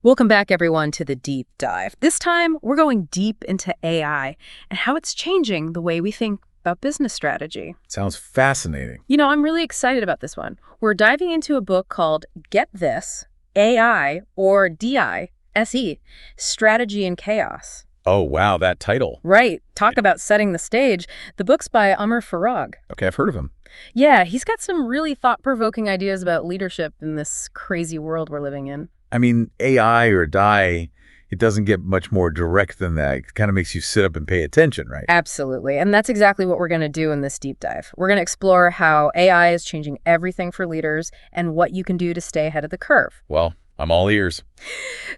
Welcome back, everyone, to the deep dive. This time, we're going deep into AI and how it's changing the way we think about business strategy. Sounds fascinating. I'm really excited about this one. We're diving into a book called Get This, AI or DISE, Strategy in Chaos. Oh, wow, that title. Right. Talk about setting the stage. The book's by Amr Farag. Okay, I've heard of him. Yeah, he's got some really thought-provoking ideas about leadership in this crazy world we're living in. I mean, AI or die, it doesn't get much more direct than that. It kind of makes you sit up and pay attention, right? Absolutely. And that's exactly what we're going to do in this deep dive. We're going to explore how AI is changing everything for leaders and what you can do to stay ahead of the curve. Well, I'm all ears.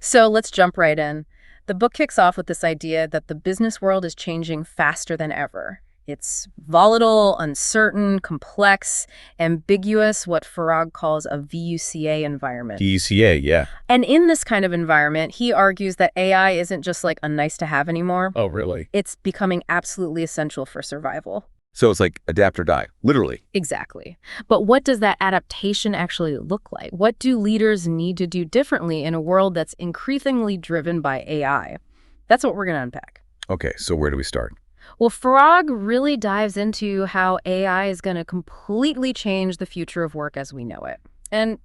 So let's jump right in. The book kicks off with this idea that the business world is changing faster than ever. It's volatile, uncertain, complex, ambiguous, what Farag calls a VUCA environment. VUCA, yeah. And in this kind of environment, he argues that AI isn't just like a nice to have anymore. Oh, really? It's becoming absolutely essential for survival. So it's like adapt or die, literally. Exactly. But what does that adaptation actually look like? What do leaders need to do differently in a world that's increasingly driven by AI? That's what we're going to unpack. Okay, so where do we start? Well, Farag really dives into how AI is going to completely change the future of work as we know it. And,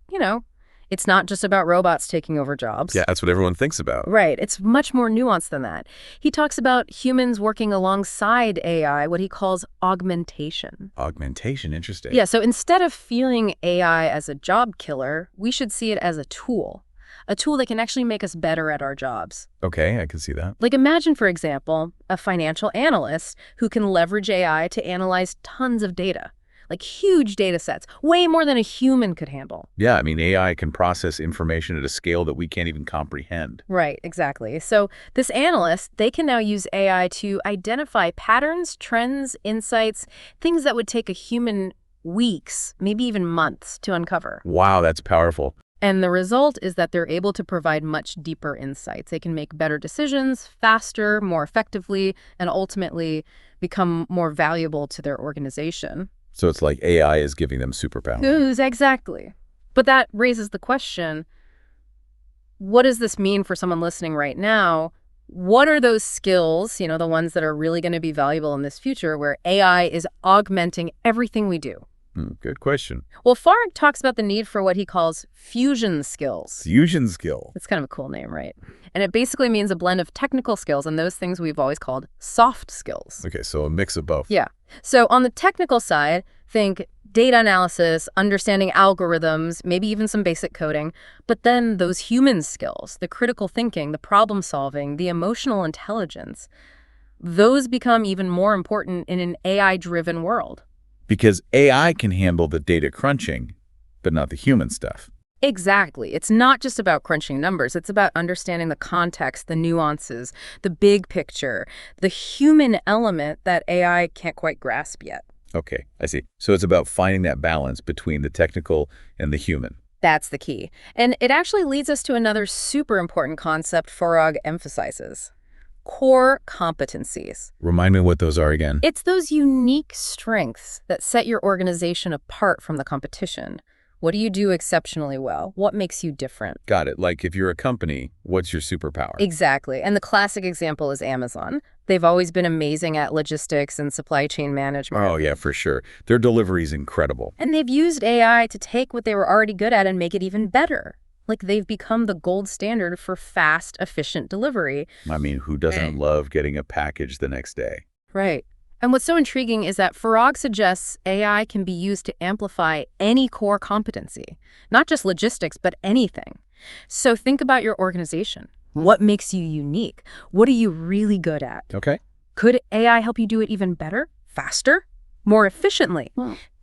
it's not just about robots taking over jobs. Yeah, that's what everyone thinks about. Right. It's much more nuanced than that. He talks about humans working alongside AI, what he calls augmentation. Augmentation, interesting. Yeah, so instead of feeling AI as a job killer, we should see it as a tool that can actually make us better at our jobs. Okay, I can see that. Like imagine, for example, a financial analyst who can leverage AI to analyze tons of data, like huge data sets, way more than a human could handle. Yeah, I mean, AI can process information at a scale that we can't even comprehend. Right, exactly. So this analyst, they can now use AI to identify patterns, trends, insights, things that would take a human weeks, maybe even months to uncover. Wow, that's powerful. And the result is that they're able to provide much deeper insights. They can make better decisions faster, more effectively, and ultimately become more valuable to their organization. So it's like AI is giving them superpowers. Exactly. But that raises the question, what does this mean for someone listening right now? What are those skills, the ones that are really going to be valuable in this future where AI is augmenting everything we do? Good question. Well, Farag talks about the need for what he calls fusion skills. Fusion skill. It's kind of a cool name, right? And it basically means a blend of technical skills and those things we've always called soft skills. Okay, so a mix of both. Yeah. So on the technical side, think data analysis, understanding algorithms, maybe even some basic coding. But then those human skills, the critical thinking, the problem solving, the emotional intelligence, those become even more important in an AI-driven world. Because AI can handle the data crunching, but not the human stuff. Exactly. It's not just about crunching numbers. It's about understanding the context, the nuances, the big picture, the human element that AI can't quite grasp yet. Okay, I see. So it's about finding that balance between the technical and the human. That's the key. And it actually leads us to another super important concept Farag emphasizes. Core competencies. Remind me what those are again. It's those unique strengths that set your organization apart from the competition. What do you do exceptionally well? What makes you different? Got it. Like if you're a company, what's your superpower? Exactly. And the classic example is Amazon. They've always been amazing at logistics and supply chain management. Oh, yeah, for sure. Their delivery is incredible. And they've used AI to take what they were already good at and make it even better. Like they've become the gold standard for fast, efficient delivery. I mean, who doesn't love getting a package the next day? Right. And what's so intriguing is that Farag suggests AI can be used to amplify any core competency, not just logistics, but anything. So think about your organization. What makes you unique? What are you really good at? Okay. Could AI help you do it even better, faster, more efficiently?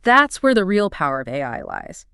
That's where the real power of AI lies.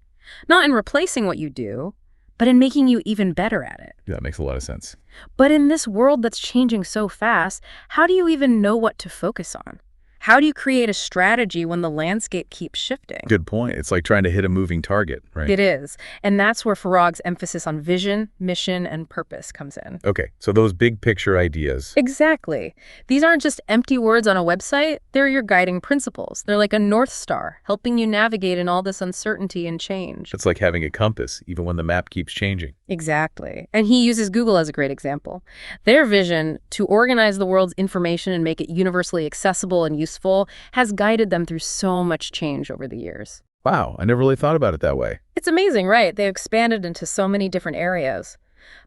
Not in replacing what you do, but in making you even better at it. Yeah, that makes a lot of sense. But in this world that's changing so fast, how do you even know what to focus on? How do you create a strategy when the landscape keeps shifting? Good point. It's like trying to hit a moving target, right? It is. And that's where Farag's emphasis on vision, mission, and purpose comes in. Okay, so those big picture ideas. Exactly. These aren't just empty words on a website. They're your guiding principles. They're like a North Star, helping you navigate in all this uncertainty and change. It's like having a compass, even when the map keeps changing. Exactly. And he uses Google as a great example. Their vision to organize the world's information and make it universally accessible and useful has guided them through so much change over the years. Wow, I never really thought about it that way. It's amazing, right? They've expanded into so many different areas.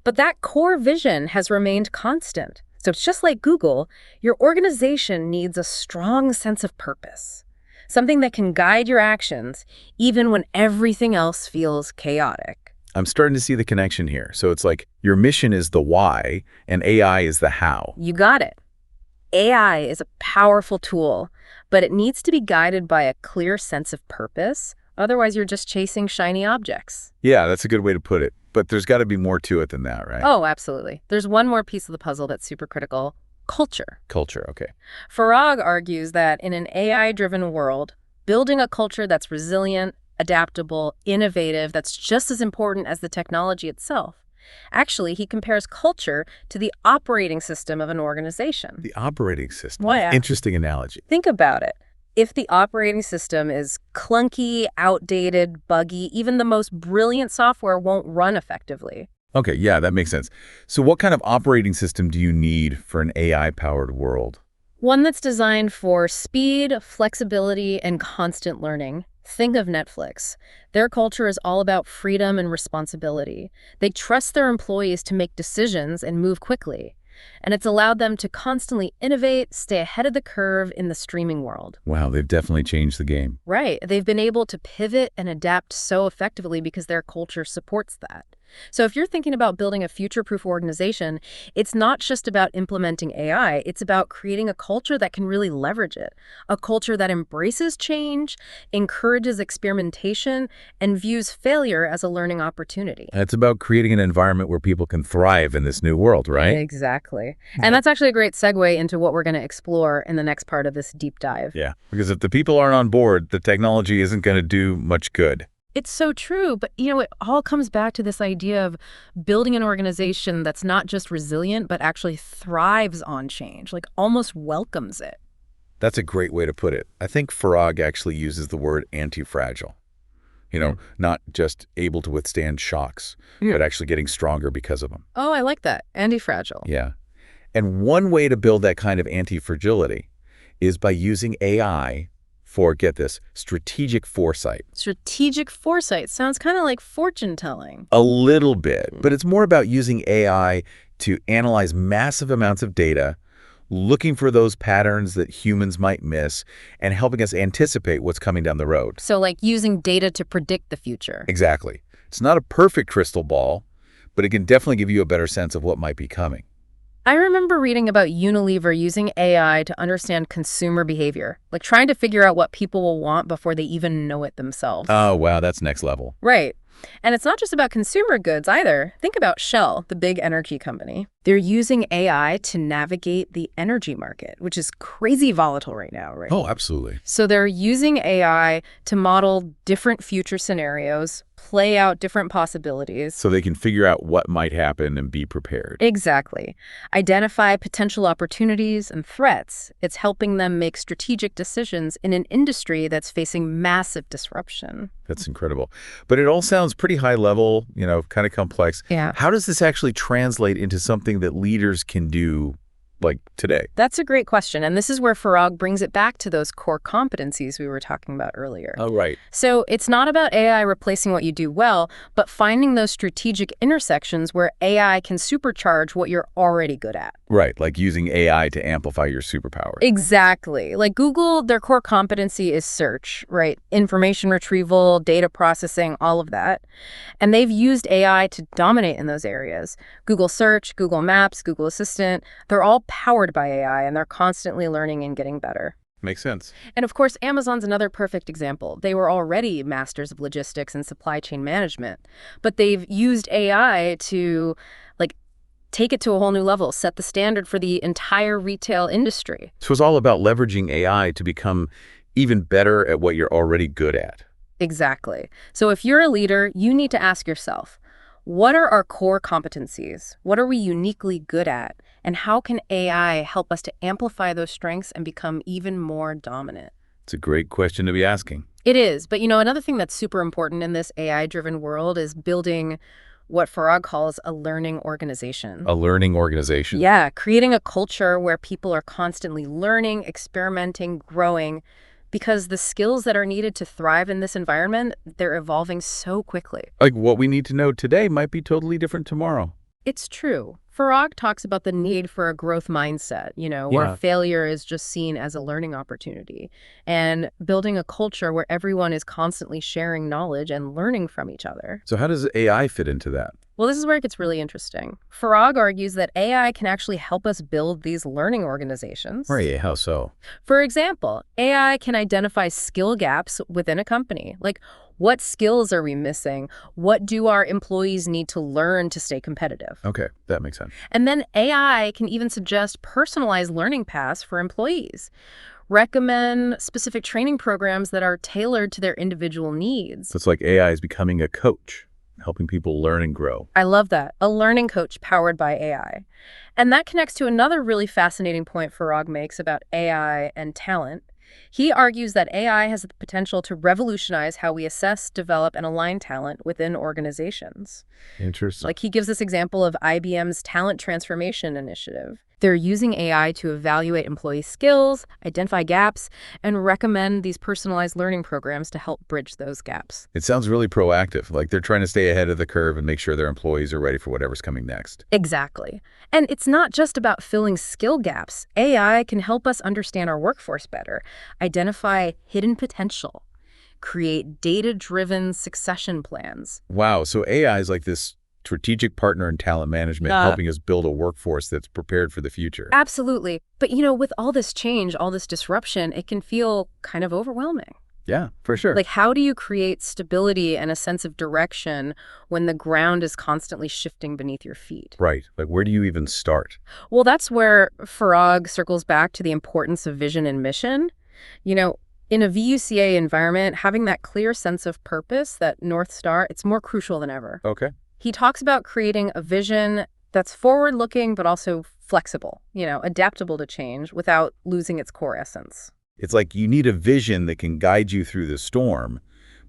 But that core vision has remained constant. So it's just like Google, your organization needs a strong sense of purpose, something that can guide your actions even when everything else feels chaotic. I'm starting to see the connection here. So it's like your mission is the why and AI is the how. You got it. AI is a powerful tool, but it needs to be guided by a clear sense of purpose. Otherwise, you're just chasing shiny objects. Yeah, that's a good way to put it. But there's got to be more to it than that, right? Oh, absolutely. There's one more piece of the puzzle that's super critical: culture. Culture, okay. Farag argues that in an AI-driven world, building a culture that's resilient, adaptable, innovative, that's just as important as the technology itself. Actually, he compares culture to the operating system of an organization. The operating system. Well, yeah. Interesting analogy. Think about it. If the operating system is clunky, outdated, buggy, even the most brilliant software won't run effectively. Okay, yeah, that makes sense. So what kind of operating system do you need for an AI-powered world? One that's designed for speed, flexibility, and constant learning. Think of Netflix. Their culture is all about freedom and responsibility. They trust their employees to make decisions and move quickly. And it's allowed them to constantly innovate, stay ahead of the curve in the streaming world. Wow, they've definitely changed the game. Right. They've been able to pivot and adapt so effectively because their culture supports that. So if you're thinking about building a future-proof organization, it's not just about implementing AI, it's about creating a culture that can really leverage it. A culture that embraces change, encourages experimentation, and views failure as a learning opportunity. It's about creating an environment where people can thrive in this new world, right? Exactly. And that's actually a great segue into what we're going to explore in the next part of this deep dive. Yeah, because if the people aren't on board, the technology isn't going to do much good. It's so true, but it all comes back to this idea of building an organization that's not just resilient, but actually thrives on change, like almost welcomes it. That's a great way to put it. I think Farag actually uses the word anti-fragile. Not just able to withstand shocks, but actually getting stronger because of them. Oh, I like that. Anti-fragile. Yeah. And one way to build that kind of anti-fragility is by using AI for, get this, strategic foresight. Strategic foresight sounds kind of like fortune telling. A little bit, but it's more about using AI to analyze massive amounts of data, looking for those patterns that humans might miss, and helping us anticipate what's coming down the road. So like using data to predict the future. Exactly. It's not a perfect crystal ball, but it can definitely give you a better sense of what might be coming. I remember reading about Unilever using AI to understand consumer behavior, like trying to figure out what people will want before they even know it themselves. Oh, wow, that's next level. Right. And it's not just about consumer goods either. Think about Shell, the big energy company. They're using AI to navigate the energy market, which is crazy volatile right now, right? Oh, absolutely. So they're using AI to model different future scenarios, play out different possibilities. So they can figure out what might happen and be prepared. Exactly. Identify potential opportunities and threats. It's helping them make strategic decisions in an industry that's facing massive disruption. That's incredible. But it all sounds pretty high level, kind of complex. Yeah. How does this actually translate into something that leaders can do like today? That's a great question. And this is where Farag brings it back to those core competencies we were talking about earlier. Oh, right. So it's not about AI replacing what you do well, but finding those strategic intersections where AI can supercharge what you're already good at. Right, like using AI to amplify your superpower. Exactly. Like Google, their core competency is search, right? Information retrieval, data processing, all of that. And they've used AI to dominate in those areas. Google Search, Google Maps, Google Assistant, they're all powered by AI, and they're constantly learning and getting better. Makes sense. And of course, Amazon's another perfect example. They were already masters of logistics and supply chain management, but they've used AI to take it to a whole new level, set the standard for the entire retail industry. So it's all about leveraging AI to become even better at what you're already good at. Exactly. So if you're a leader, you need to ask yourself, what are our core competencies? What are we uniquely good at? And how can AI help us to amplify those strengths and become even more dominant? It's a great question to be asking. It is. But another thing that's super important in this AI-driven world is building what Farag calls a learning organization. A learning organization. Yeah, creating a culture where people are constantly learning, experimenting, growing, because the skills that are needed to thrive in this environment, they're evolving so quickly. Like what we need to know today might be totally different tomorrow. It's true. Farag talks about the need for a growth mindset, where Yeah. failure is just seen as a learning opportunity, and building a culture where everyone is constantly sharing knowledge and learning from each other. So how does AI fit into that? Well, this is where it gets really interesting. Farag argues that AI can actually help us build these learning organizations. Right, how so? For example, AI can identify skill gaps within a company. Like, what skills are we missing? What do our employees need to learn to stay competitive? Okay, that makes sense. And then AI can even suggest personalized learning paths for employees, recommend specific training programs that are tailored to their individual needs. So it's like AI is becoming a coach, helping people learn and grow. I love that. A learning coach powered by AI. And that connects to another really fascinating point Farag makes about AI and talent. He argues that AI has the potential to revolutionize how we assess, develop, and align talent within organizations. Interesting. Like, he gives this example of IBM's talent transformation initiative. They're using AI to evaluate employee skills, identify gaps, and recommend these personalized learning programs to help bridge those gaps. It sounds really proactive, like they're trying to stay ahead of the curve and make sure their employees are ready for whatever's coming next. Exactly. And it's not just about filling skill gaps. AI can help us understand our workforce better, identify hidden potential, create data-driven succession plans. Wow, so AI is like this strategic partner in talent management, helping us build a workforce that's prepared for the future. Absolutely. But, with all this change, all this disruption, it can feel kind of overwhelming. Yeah, for sure. Like, how do you create stability and a sense of direction when the ground is constantly shifting beneath your feet? Right. Like, where do you even start? Well, that's where Farag circles back to the importance of vision and mission. In a VUCA environment, having that clear sense of purpose, that North Star, it's more crucial than ever. Okay. He talks about creating a vision that's forward-looking but also flexible, adaptable to change without losing its core essence. It's like you need a vision that can guide you through the storm,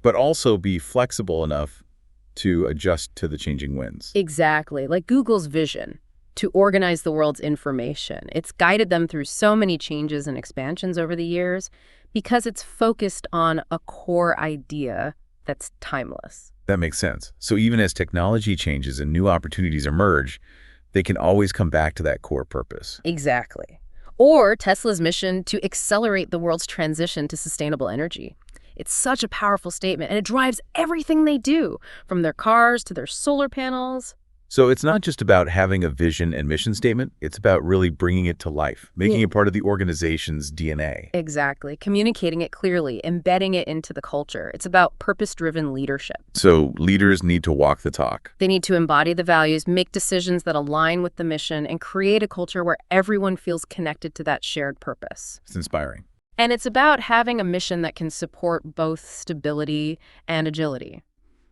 but also be flexible enough to adjust to the changing winds. Exactly. Like Google's vision to organize the world's information. It's guided them through so many changes and expansions over the years because it's focused on a core idea that's timeless. That makes sense. So even as technology changes and new opportunities emerge, they can always come back to that core purpose. Exactly. Or Tesla's mission to accelerate the world's transition to sustainable energy. It's such a powerful statement, and it drives everything they do, from their cars to their solar panels. So it's not just about having a vision and mission statement, it's about really bringing it to life, making it part of the organization's DNA. Exactly. Communicating it clearly, embedding it into the culture. It's about purpose-driven leadership. So leaders need to walk the talk. They need to embody the values, make decisions that align with the mission, and create a culture where everyone feels connected to that shared purpose. It's inspiring. And it's about having a mission that can support both stability and agility.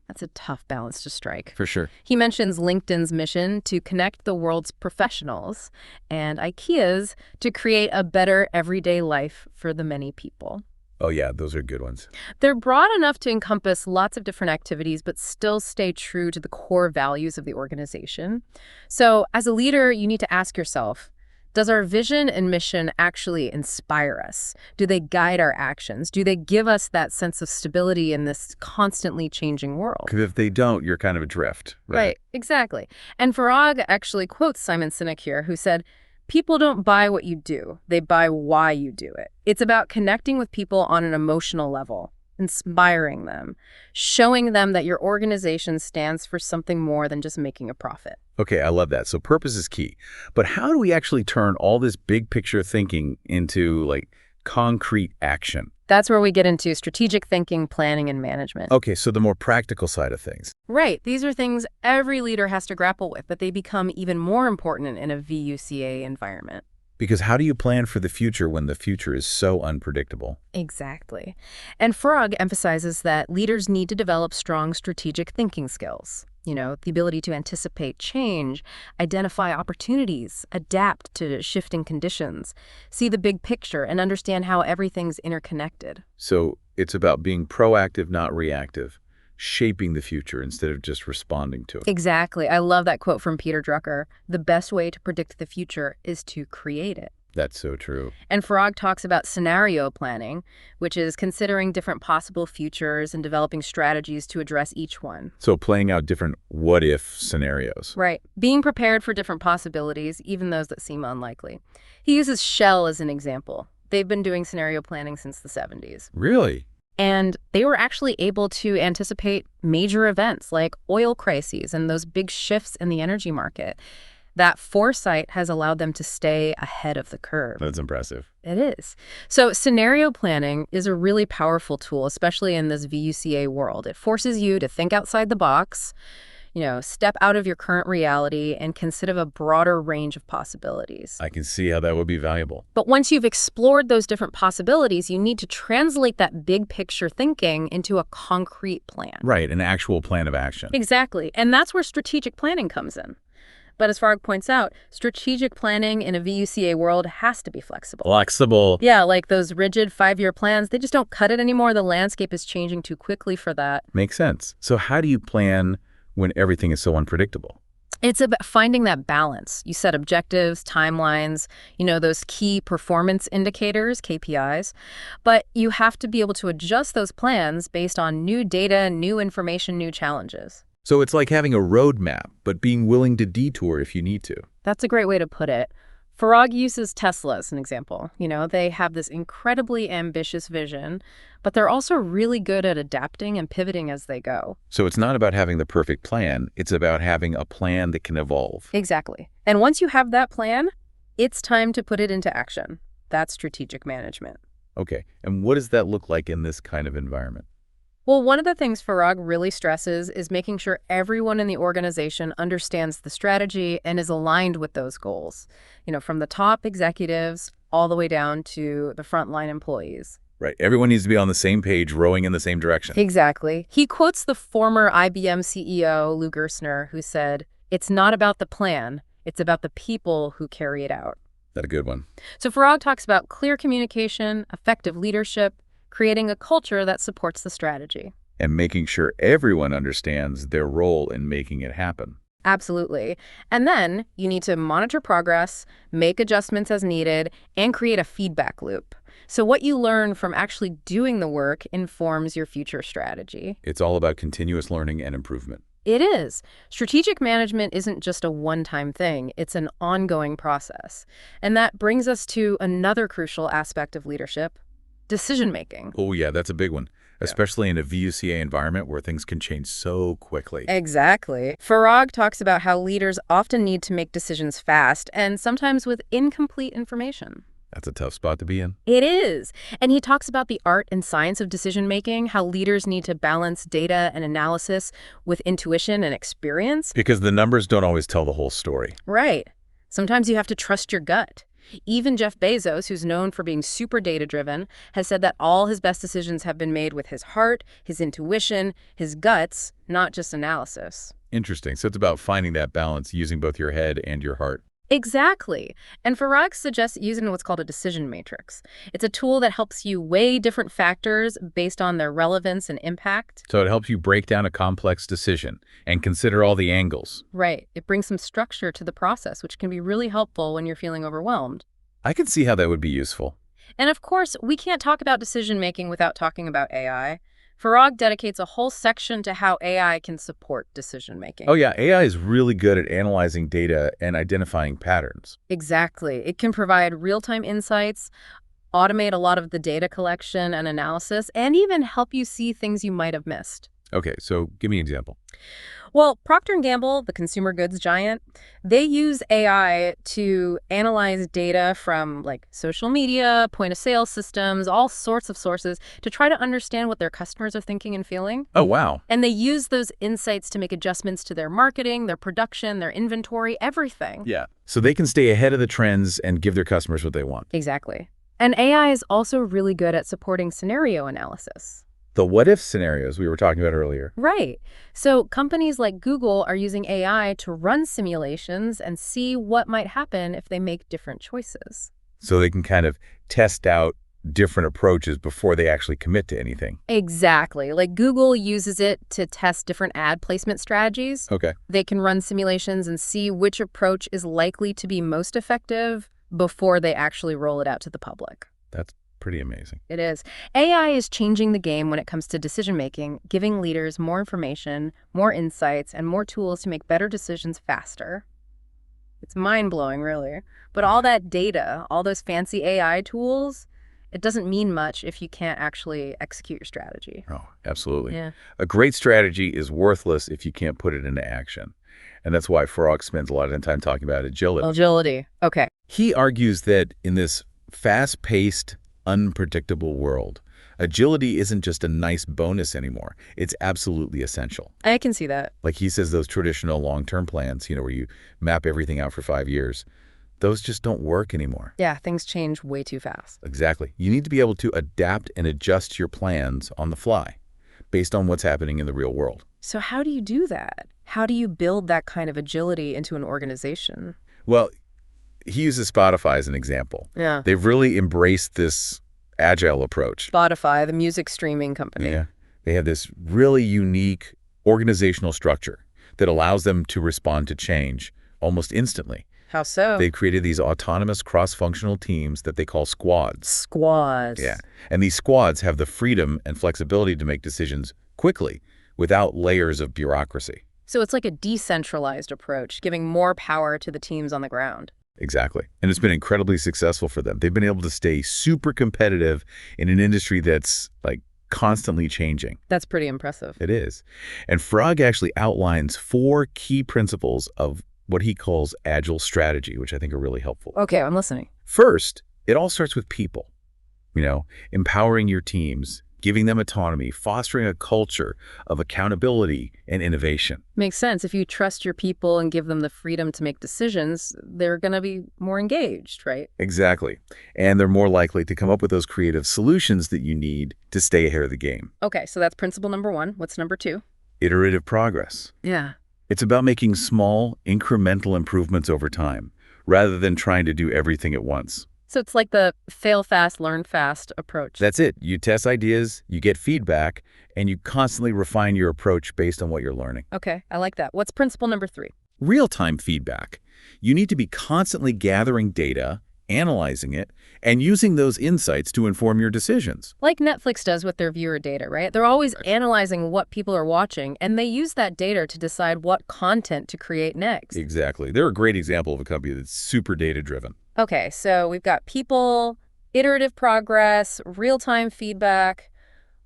That's a tough balance to strike. For sure. He mentions LinkedIn's mission to connect the world's professionals and IKEA's to create a better everyday life for the many people. Oh yeah, those are good ones. They're broad enough to encompass lots of different activities, but still stay true to the core values of the organization. So as a leader, you need to ask yourself, does our vision and mission actually inspire us? Do they guide our actions? Do they give us that sense of stability in this constantly changing world? Because if they don't, you're kind of adrift. Right, exactly. And Farag actually quotes Simon Sinek here, who said, people don't buy what you do, they buy why you do it. It's about connecting with people on an emotional level, inspiring them, showing them that your organization stands for something more than just making a profit. Okay, I love that. So purpose is key. But how do we actually turn all this big picture thinking into concrete action? That's where we get into strategic thinking, planning, and management. Okay, so the more practical side of things. Right. These are things every leader has to grapple with, but they become even more important in a VUCA environment. Because how do you plan for the future when the future is so unpredictable? Exactly. And Farag emphasizes that leaders need to develop strong strategic thinking skills. The ability to anticipate change, identify opportunities, adapt to shifting conditions, see the big picture, and understand how everything's interconnected. So it's about being proactive, not reactive, shaping the future instead of just responding to it. Exactly. I love that quote from Peter Drucker. The best way to predict the future is to create it. That's so true. And Farag talks about scenario planning, which is considering different possible futures and developing strategies to address each one. So playing out different what-if scenarios. Right. Being prepared for different possibilities, even those that seem unlikely. He uses Shell as an example. They've been doing scenario planning since the 70s. Really? And they were actually able to anticipate major events like oil crises and those big shifts in the energy market. That foresight has allowed them to stay ahead of the curve. That's impressive. It is. So scenario planning is a really powerful tool, especially in this VUCA world. It forces you to think outside the box, step out of your current reality and consider a broader range of possibilities. I can see how that would be valuable. But once you've explored those different possibilities, you need to translate that big picture thinking into a concrete plan. Right, an actual plan of action. Exactly. And that's where strategic planning comes in. But as Farag points out, strategic planning in a VUCA world has to be flexible. Flexible. Yeah, like those rigid 5-year plans, they just don't cut it anymore. The landscape is changing too quickly for that. Makes sense. So how do you plan when everything is so unpredictable? It's about finding that balance. You set objectives, timelines, those key performance indicators, KPIs, but you have to be able to adjust those plans based on new data, new information, new challenges. So it's like having a roadmap, but being willing to detour if you need to. That's a great way to put it. Farag uses Tesla as an example. They have this incredibly ambitious vision, but they're also really good at adapting and pivoting as they go. So it's not about having the perfect plan. It's about having a plan that can evolve. Exactly. And once you have that plan, it's time to put it into action. That's strategic management. Okay. And what does that look like in this kind of environment? Well, one of the things Farag really stresses is making sure everyone in the organization understands the strategy and is aligned with those goals, from the top executives all the way down to the frontline employees. Right. Everyone needs to be on the same page, rowing in the same direction. Exactly. He quotes the former IBM CEO, Lou Gerstner, who said, "It's not about the plan, it's about the people who carry it out." That's a good one. So Farag talks about clear communication, effective leadership, creating a culture that supports the strategy. And making sure everyone understands their role in making it happen. Absolutely. And then you need to monitor progress, make adjustments as needed, and create a feedback loop. So what you learn from actually doing the work informs your future strategy. It's all about continuous learning and improvement. It is. Strategic management isn't just a one-time thing. It's an ongoing process. And that brings us to another crucial aspect of leadership: decision-making. Oh, yeah, that's a big one, especially in a VUCA environment where things can change so quickly. Exactly. Farag talks about how leaders often need to make decisions fast and sometimes with incomplete information. That's a tough spot to be in. It is. And he talks about the art and science of decision-making, how leaders need to balance data and analysis with intuition and experience. Because the numbers don't always tell the whole story. Right. Sometimes you have to trust your gut. Even Jeff Bezos, who's known for being super data-driven, has said that all his best decisions have been made with his heart, his intuition, his guts, not just analysis. Interesting. So it's about finding that balance using both your head and your heart. Exactly. And Farag suggests using what's called a decision matrix. It's a tool that helps you weigh different factors based on their relevance and impact. So it helps you break down a complex decision and consider all the angles. Right. It brings some structure to the process, which can be really helpful when you're feeling overwhelmed. I can see how that would be useful. And of course, we can't talk about decision-making without talking about AI. Farag dedicates a whole section to how AI can support decision-making. Oh, yeah. AI is really good at analyzing data and identifying patterns. Exactly. It can provide real-time insights, automate a lot of the data collection and analysis, and even help you see things you might have missed. Okay, so give me an example. Well, Procter & Gamble, the consumer goods giant, they use AI to analyze data from social media, point-of-sale systems, all sorts of sources to try to understand what their customers are thinking and feeling. Oh, wow. And they use those insights to make adjustments to their marketing, their production, their inventory, everything. Yeah. So they can stay ahead of the trends and give their customers what they want. Exactly. And AI is also really good at supporting scenario analysis. The what-if scenarios we were talking about earlier. Right. So companies like Google are using AI to run simulations and see what might happen if they make different choices. So they can kind of test out different approaches before they actually commit to anything. Exactly. Like Google uses it to test different ad placement strategies. Okay. They can run simulations and see which approach is likely to be most effective before they actually roll it out to the public. That's pretty amazing. It is. AI is changing the game when it comes to decision making, giving leaders more information, more insights, and more tools to make better decisions faster. It's mind-blowing, really. But all that data, all those fancy AI tools, it doesn't mean much if you can't actually execute your strategy. Oh, absolutely. Yeah. A great strategy is worthless if you can't put it into action. And that's why Farag spends a lot of time talking about agility. Agility. Okay. He argues that in this fast-paced, unpredictable world, agility isn't just a nice bonus anymore. It's absolutely essential. I can see that. Like he says, those traditional long-term plans, where you map everything out for 5 years, those just don't work anymore. Yeah, things change way too fast. Exactly. You need to be able to adapt and adjust your plans on the fly based on what's happening in the real world. So how do you do that? How do you build that kind of agility into an organization? Well, he uses Spotify as an example. Yeah. They've really embraced this Agile approach. Spotify, the music streaming company. Yeah. They have this really unique organizational structure that allows them to respond to change almost instantly. How so? They've created these autonomous cross-functional teams that they call squads. Squads. Yeah. And these squads have the freedom and flexibility to make decisions quickly without layers of bureaucracy. So it's like a decentralized approach, giving more power to the teams on the ground. Exactly. And it's been incredibly successful for them. They've been able to stay super competitive in an industry that's like constantly changing. That's pretty impressive. It is. And Frog actually outlines 4 key principles of what he calls Agile strategy, which I think are really helpful. Okay, I'm listening. First, it all starts with people. Empowering your teams, giving them autonomy, fostering a culture of accountability and innovation. Makes sense. If you trust your people and give them the freedom to make decisions, they're going to be more engaged, right? Exactly. And they're more likely to come up with those creative solutions that you need to stay ahead of the game. Okay, so that's principle number 1. What's number 2? Iterative progress. Yeah. It's about making small, incremental improvements over time, rather than trying to do everything at once. So it's like the fail fast, learn fast approach. That's it. You test ideas, you get feedback, and you constantly refine your approach based on what you're learning. Okay, I like that. What's principle number 3? Real-time feedback. You need to be constantly gathering data, analyzing it, and using those insights to inform your decisions. Like Netflix does with their viewer data, right? They're always analyzing what people are watching, and they use that data to decide what content to create next. Exactly. They're a great example of a company that's super data-driven. Okay, so we've got people, iterative progress, real-time feedback.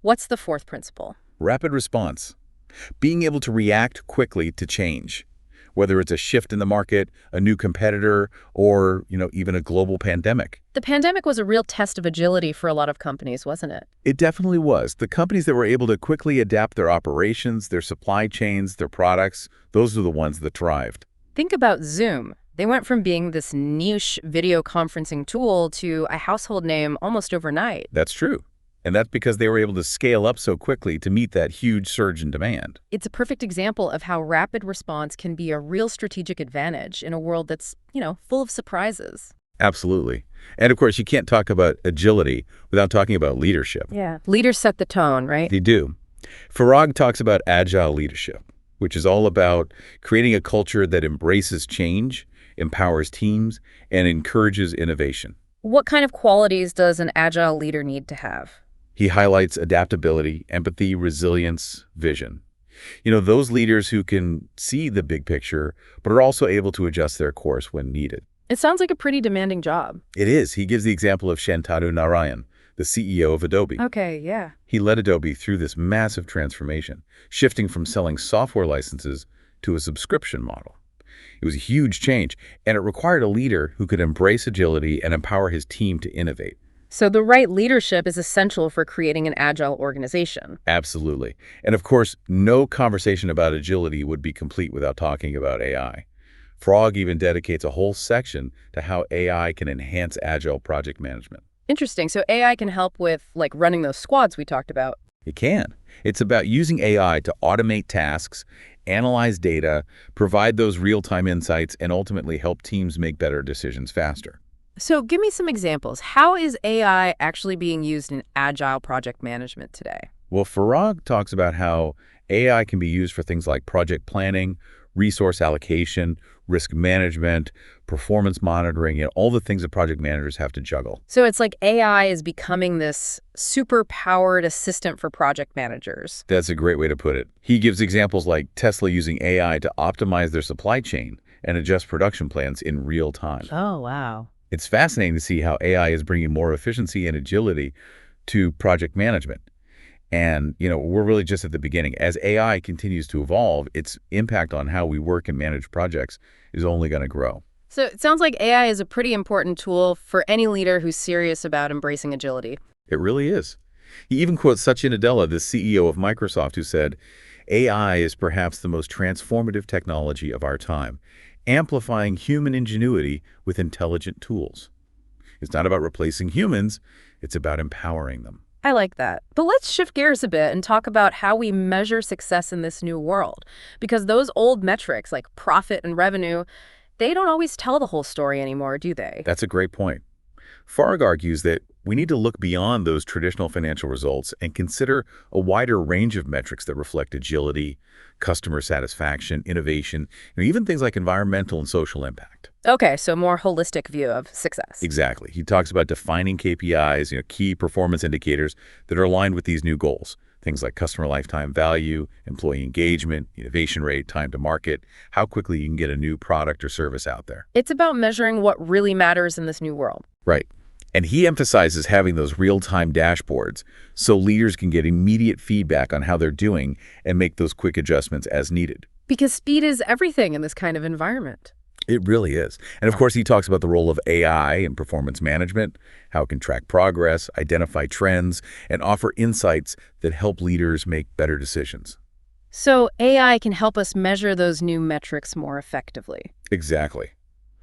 What's the 4th principle? Rapid response. Being able to react quickly to change, whether it's a shift in the market, a new competitor, or, even a global pandemic. The pandemic was a real test of agility for a lot of companies, wasn't it? It definitely was. The companies that were able to quickly adapt their operations, their supply chains, their products, those are the ones that thrived. Think about Zoom. They went from being this niche video conferencing tool to a household name almost overnight. That's true. And that's because they were able to scale up so quickly to meet that huge surge in demand. It's a perfect example of how rapid response can be a real strategic advantage in a world that's, full of surprises. Absolutely. And of course, you can't talk about agility without talking about leadership. Yeah. Leaders set the tone, right? They do. Farag talks about agile leadership, which is all about creating a culture that embraces change, empowers teams, and encourages innovation. What kind of qualities does an agile leader need to have? He highlights adaptability, empathy, resilience, vision. Those leaders who can see the big picture, but are also able to adjust their course when needed. It sounds like a pretty demanding job. It is. He gives the example of Shantanu Narayan, the CEO of Adobe. Okay, yeah. He led Adobe through this massive transformation, shifting from selling software licenses to a subscription model. It was a huge change, and it required a leader who could embrace agility and empower his team to innovate. So the right leadership is essential for creating an agile organization. Absolutely. And of course, no conversation about agility would be complete without talking about AI. Frog even dedicates a whole section to how AI can enhance agile project management. Interesting. So AI can help with, running those squads we talked about. It can. It's about using AI to automate tasks, analyze data, provide those real-time insights, and ultimately help teams make better decisions faster. So give me some examples. How is AI actually being used in agile project management today? Well, Farag talks about how AI can be used for things like project planning, resource allocation, risk management, performance monitoring, all the things that project managers have to juggle. So it's like AI is becoming this super-powered assistant for project managers. That's a great way to put it. He gives examples like Tesla using AI to optimize their supply chain and adjust production plans in real time. Oh, wow. It's fascinating to see how AI is bringing more efficiency and agility to project management. And, we're really just at the beginning. As AI continues to evolve, its impact on how we work and manage projects is only going to grow. So it sounds like AI is a pretty important tool for any leader who's serious about embracing agility. It really is. He even quotes Satya Nadella, the CEO of Microsoft, who said, AI is perhaps the most transformative technology of our time, amplifying human ingenuity with intelligent tools. It's not about replacing humans, it's about empowering them. I like that. But let's shift gears a bit and talk about how we measure success in this new world. Because those old metrics like profit and revenue, they don't always tell the whole story anymore, do they? That's a great point. Farag argues that we need to look beyond those traditional financial results and consider a wider range of metrics that reflect agility, customer satisfaction, innovation, even things like environmental and social impact. Okay, so more holistic view of success. Exactly. He talks about defining KPIs, key performance indicators that are aligned with these new goals. Things like customer lifetime value, employee engagement, innovation rate, time to market, how quickly you can get a new product or service out there. It's about measuring what really matters in this new world. Right. And he emphasizes having those real-time dashboards so leaders can get immediate feedback on how they're doing and make those quick adjustments as needed. Because speed is everything in this kind of environment. It really is. And of course, he talks about the role of AI in performance management, how it can track progress, identify trends, and offer insights that help leaders make better decisions. So AI can help us measure those new metrics more effectively. Exactly.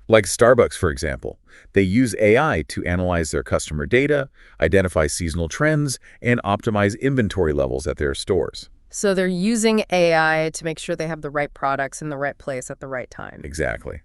Like Starbucks, for example. They use AI to analyze their customer data, identify seasonal trends, and optimize inventory levels at their stores. So they're using AI to make sure they have the right products in the right place at the right time. Exactly.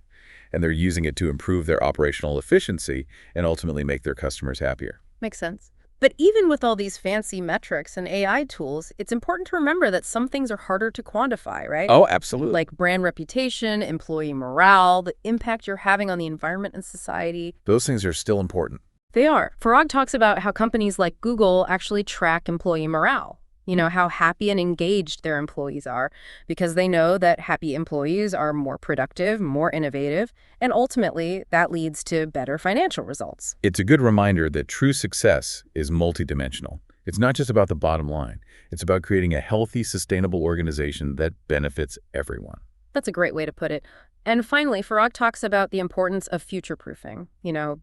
And they're using it to improve their operational efficiency and ultimately make their customers happier. Makes sense. But even with all these fancy metrics and AI tools, it's important to remember that some things are harder to quantify, right? Oh, absolutely. Like brand reputation, employee morale, the impact you're having on the environment and society. Those things are still important. They are. Farag talks about how companies like Google actually track employee morale. How happy and engaged their employees are, because they know that happy employees are more productive, more innovative, and ultimately that leads to better financial results. It's a good reminder that true success is multidimensional. It's not just about the bottom line. It's about creating a healthy, sustainable organization that benefits everyone. That's a great way to put it. And finally, Farag talks about the importance of future-proofing,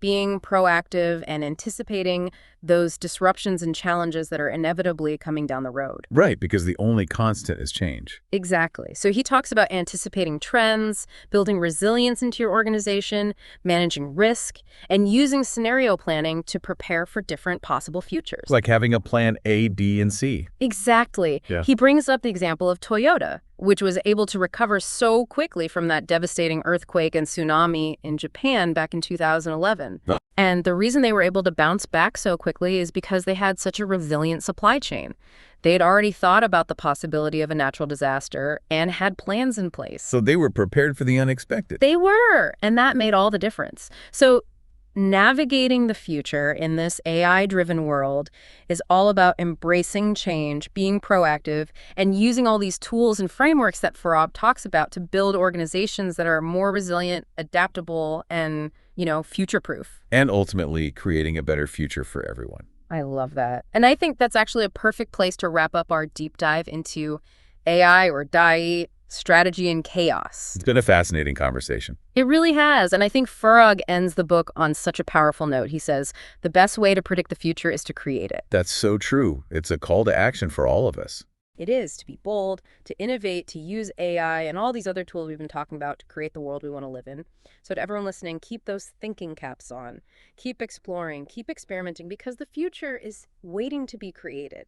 being proactive and anticipating those disruptions and challenges that are inevitably coming down the road. Right, because the only constant is change. Exactly. So he talks about anticipating trends, building resilience into your organization, managing risk, and using scenario planning to prepare for different possible futures. It's like having a plan A, B, and C. Exactly. Yeah. He brings up the example of Toyota, which was able to recover so quickly from that devastating earthquake and tsunami in Japan back in 2011. Oh. And the reason they were able to bounce back so quickly is because they had such a resilient supply chain. They had already thought about the possibility of a natural disaster and had plans in place. So they were prepared for the unexpected. They were, and that made all the difference. So navigating the future in this AI-driven world is all about embracing change, being proactive, and using all these tools and frameworks that Farab talks about to build organizations that are more resilient, adaptable, and, future-proof. And ultimately creating a better future for everyone. I love that. And I think that's actually a perfect place to wrap up our deep dive into AI or DAI, strategy and chaos. It's been a fascinating conversation. It really has. And I think Farag ends the book on such a powerful note. He says, the best way to predict the future is to create it. That's so true. It's a call to action for all of us. It is, to be bold, to innovate, to use AI and all these other tools we've been talking about to create the world we want to live in. So to everyone listening, keep those thinking caps on. Keep exploring, keep experimenting, because the future is waiting to be created.